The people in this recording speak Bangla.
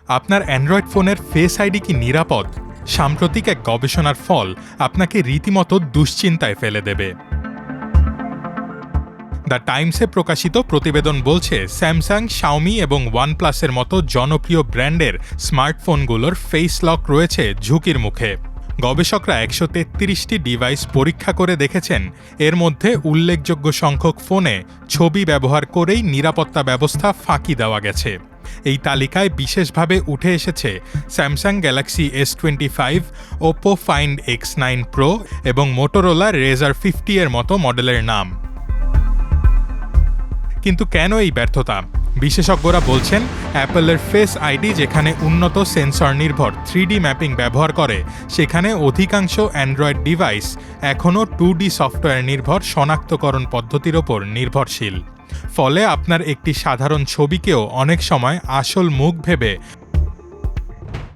আপনার অ্যান্ড্রয়েড ফোনের ফেস আইডি কি নিরাপদ? সাম্প্রতিক এক গবেষণার ফল আপনাকে রীতিমতো দুশ্চিন্তায় ফেলে দেবে। দ্য টাইমসে প্রকাশিত প্রতিবেদন বলছে, স্যামসাং, শাওমি এবং ওয়ানপ্লাসের মতো জনপ্রিয় ব্র্যান্ডের স্মার্টফোনগুলোর ফেস লক রয়েছে ঝুঁকির মুখে। গবেষকরা ১৩৩টি ডিভাইস পরীক্ষা করে দেখেছেন, এর মধ্যে উল্লেখযোগ্য সংখ্যক ফোনে ছবি ব্যবহার করেই নিরাপত্তা ব্যবস্থা ফাঁকি দেওয়া গেছে। এই তালিকায় বিশেষভাবে উঠে এসেছে Samsung Galaxy S25, Oppo find X9 pro এবং মোটোরোলা রেজার 50 এর মতো মডেলের নাম। কিন্তু কেন এই ব্যর্থতা? বিশেষজ্ঞরা বলছেন, অ্যাপলের ফেস আইডি যেখানে উন্নত সেন্সর নির্ভর 3D ম্যাপিং ব্যবহার করে, সেখানে অধিকাংশ অ্যান্ড্রয়েড ডিভাইস এখনও 2D সফটওয়্যার নির্ভর শনাক্তকরণ পদ্ধতির ওপর নির্ভরশীল। ফলে আপনার একটি সাধারণ ছবিকেও অনেক সময় আসল মুখ ভেবে